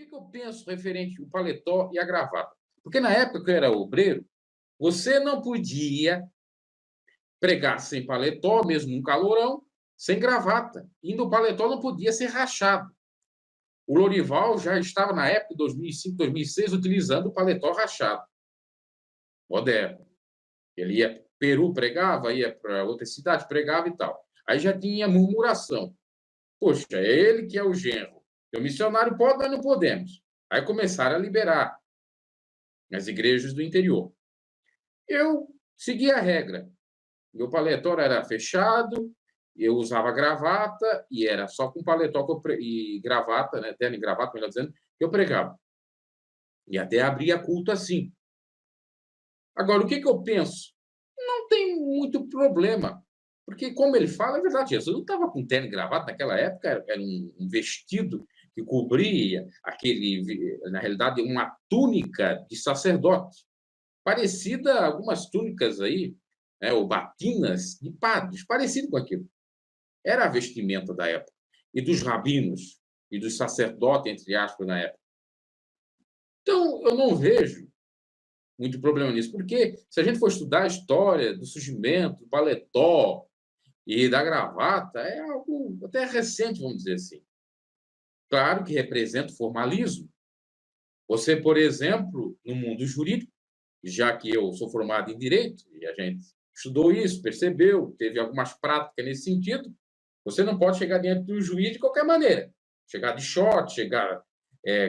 que eu penso referente ao paletó e a gravata? Porque na época que eu era obreiro, você não podia pregar sem paletó, mesmo num calorão, sem gravata. E no paletó não podia ser rachado. O Lorival já estava, na época de 2005, 2006, utilizando o paletó rachado, moderno. Ele ia para Peru, pregava, ia para outra cidade, pregava e tal. Aí já tinha murmuração. Poxa, é ele que é o genro. O missionário pode, mas não podemos. Aí começaram a liberar nas igrejas do interior. Eu segui a regra. Meu paletó era fechado, eu usava gravata, e era só com paletó e gravata, né, terno e gravata, melhor dizendo, que eu pregava. E até abria culto assim. Agora, o que eu penso? Não tem muito problema, porque, como ele fala, é verdade, Jesus não estava com terno e gravata naquela época, era um vestido que cobria aquele, na realidade, uma túnica de sacerdote, parecida a algumas túnicas aí, né, ou batinas de padres, parecido com aquilo. Era a vestimenta da época, e dos rabinos, e dos sacerdotes, entre aspas, na época. Então, eu não vejo muito problema nisso, porque se a gente for estudar a história do surgimento do paletó e da gravata, é algo até recente, vamos dizer assim. Claro que representa o formalismo. Você, por exemplo, no mundo jurídico, já que eu sou formado em direito, e a gente estudou isso, percebeu, teve algumas práticas nesse sentido, você não pode chegar diante do juiz de qualquer maneira. Chegar de short, chegar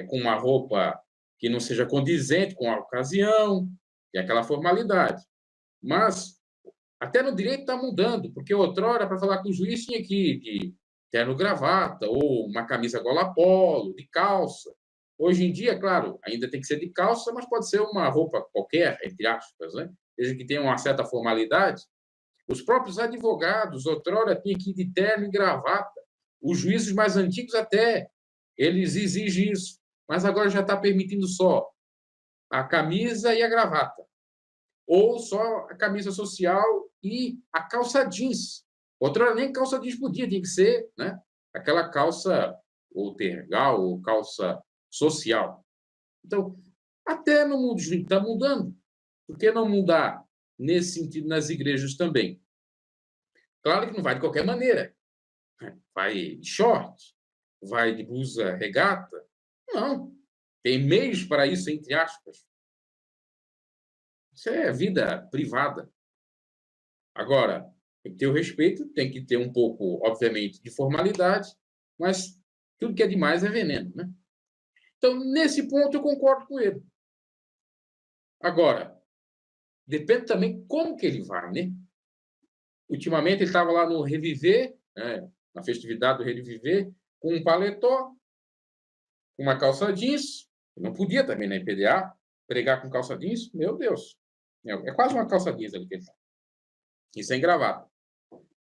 com uma roupa que não seja condizente com a ocasião, e aquela formalidade. Mas até no direito está mudando, porque outrora, para falar com o juiz, tinha que ir de terno gravata, ou uma camisa gola polo, de calça. Hoje em dia, claro, ainda tem que ser de calça, mas pode ser uma roupa qualquer, entre aspas, né? Desde que tenha uma certa formalidade. Os próprios advogados, outrora, tinham que ir de terno e gravata. Os juízes mais antigos até, eles exigem isso. Mas agora já está permitindo só a camisa e a gravata. Ou só a camisa social e a calça jeans. Outrora nem calça jeans podia, tinha que ser, né, aquela calça ou tergal ou calça social. Então, até no mundo jurídico está mudando. Por que não mudar nesse sentido nas igrejas também? Claro que não vai de qualquer maneira. Vai de short, vai de blusa regata. Não. Tem meios para isso, entre aspas. Isso é vida privada. Agora, tem que ter o respeito, tem que ter um pouco, obviamente, de formalidade, mas tudo que é demais é veneno, né? Então, nesse ponto, eu concordo com ele. Agora, depende também como que ele vai, né? Ultimamente, ele estava lá no Reviver, né, na festividade do Reviver, com um paletó, com uma calça jeans. Eu não podia também na IPDA pregar com calça jeans. Meu Deus. É quase uma calça jeans ali que ele está. E sem gravata.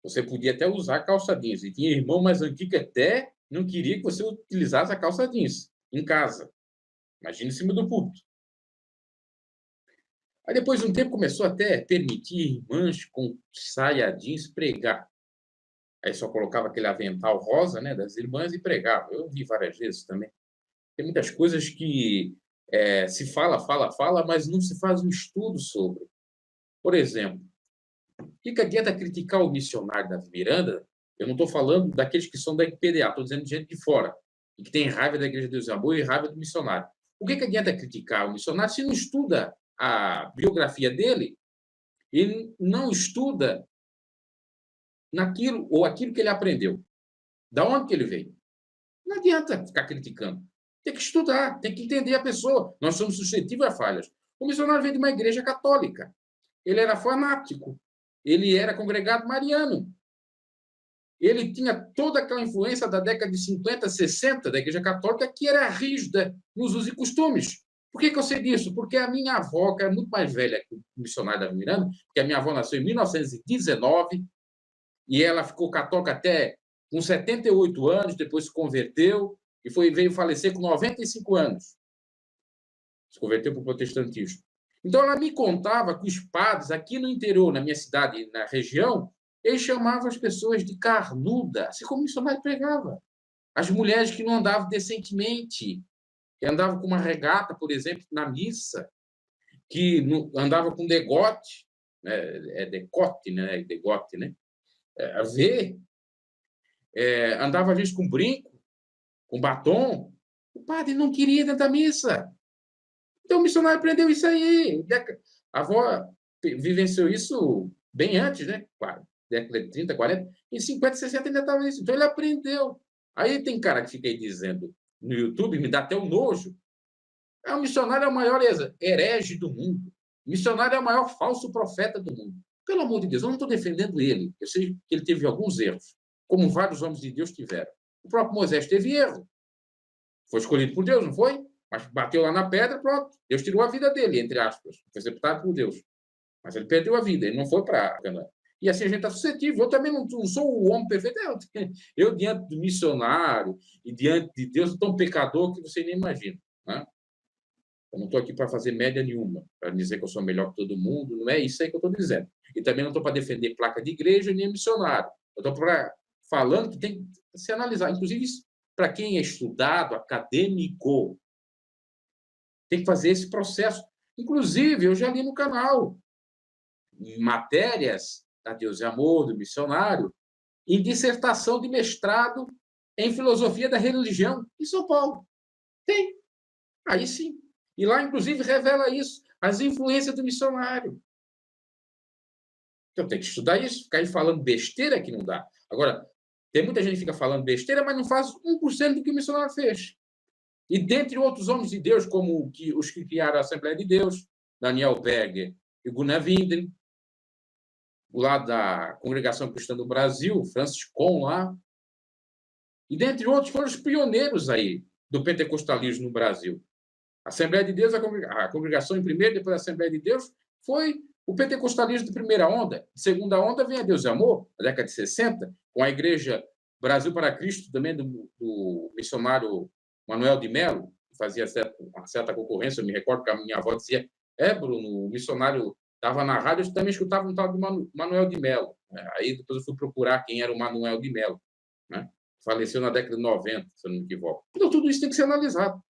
Você podia até usar calça jeans. E tinha irmão mais antigo que até não queria que você utilizasse a calça jeans em casa. Imagina em cima do púlpito. Aí depois de um tempo começou até a permitir irmãs com saia jeans pregar. Aí só colocava aquele avental rosa, né, das irmãs e pregava. Eu vi várias vezes também. Tem muitas coisas que se fala, mas não se faz um estudo sobre. Por exemplo, fica adianta criticar o missionário Davi Miranda. Eu não estou falando daqueles que são da IPDA, estou dizendo de gente de fora, e que tem raiva da Igreja de Deus e Amor e raiva do missionário. O que adianta criticar o missionário se não estuda a biografia dele e não estuda naquilo ou aquilo que ele aprendeu? Da onde que ele veio? Não adianta ficar criticando. Tem que estudar, tem que entender a pessoa. Nós somos suscetíveis a falhas. O missionário veio de uma igreja católica. Ele era fanático. Ele era congregado mariano. Ele tinha toda aquela influência da década de 50, 60 da Igreja Católica, que era rígida nos usos e costumes. Por que eu sei disso? Porque a minha avó, que era muito mais velha que o missionário Davi Miranda, porque a minha avó nasceu em 1919, e ela ficou católica até com 78 anos, depois se converteu, e veio falecer com 95 anos. Se converteu para o protestantismo. Então, ela me contava que os padres, aqui no interior, na minha cidade, na região, eles chamavam as pessoas de carnuda, assim como o missionário pregava. As mulheres que não andavam decentemente, que andava com uma regata, por exemplo, na missa, que andava com degote, né? É decote, né? Degote, né? V, andava às vezes com brinco, com batom. O padre não queria ir dentro da missa. Então o missionário aprendeu isso aí. A avó vivenciou isso bem antes, né? Década de 30, 40. Em 50, 60 ainda estava isso. Então ele aprendeu. Aí tem cara que fica aí dizendo no YouTube, me dá até um nojo. O missionário é o maior herege do mundo. O missionário é o maior falso profeta do mundo. Pelo amor de Deus, eu não estou defendendo ele. Eu sei que ele teve alguns erros, como vários homens de Deus tiveram. O próprio Moisés teve erro. Foi escolhido por Deus, não foi? Mas bateu lá na pedra, pronto. Deus tirou a vida dele, entre aspas. Foi sepultado por Deus. Mas ele perdeu a vida, ele não foi para Canaã. E assim a gente está suscetível. Eu também não sou o homem perfeito. Eu, diante do missionário e diante de Deus, sou tão pecador que você nem imagina. Né? Eu não estou aqui para fazer média nenhuma, para dizer que eu sou melhor que todo mundo. Não é isso aí que eu estou dizendo. E também não estou para defender placa de igreja nem missionário. Eu estou falando que tem que se analisar. Inclusive, para quem é estudado, acadêmico, tem que fazer esse processo. Inclusive, eu já li no canal matérias da Deus e Amor, do missionário, em dissertação de mestrado em filosofia da religião em São Paulo. Tem. Aí sim. E lá, inclusive, revela isso, as influências do missionário. Então, tem que estudar isso. Ficar aí falando besteira que não dá. Agora, tem muita gente que fica falando besteira, mas não faz 1% do que o missionário fez. E dentre outros homens de Deus, como os que criaram a Assembleia de Deus, Daniel Berger e Gunnar Winding, lá da Congregação Cristã do Brasil, Francis Con lá, e dentre outros foram os pioneiros aí do pentecostalismo no Brasil. A Assembleia de Deus, a congregação em primeiro, depois a Assembleia de Deus, foi o pentecostalismo de primeira onda. De segunda onda vem a Deus e Amor, na década de 60, com a Igreja Brasil para Cristo, também do missionário Manuel de Mello, que fazia uma certa concorrência. Eu me recordo que a minha avó dizia: Bruno, o missionário estava na rádio, eu também escutava um tal de Manuel de Mello. Aí depois eu fui procurar quem era o Manuel de Mello. Né? Faleceu na década de 90, se eu não me equivoco. Então tudo isso tem que ser analisado.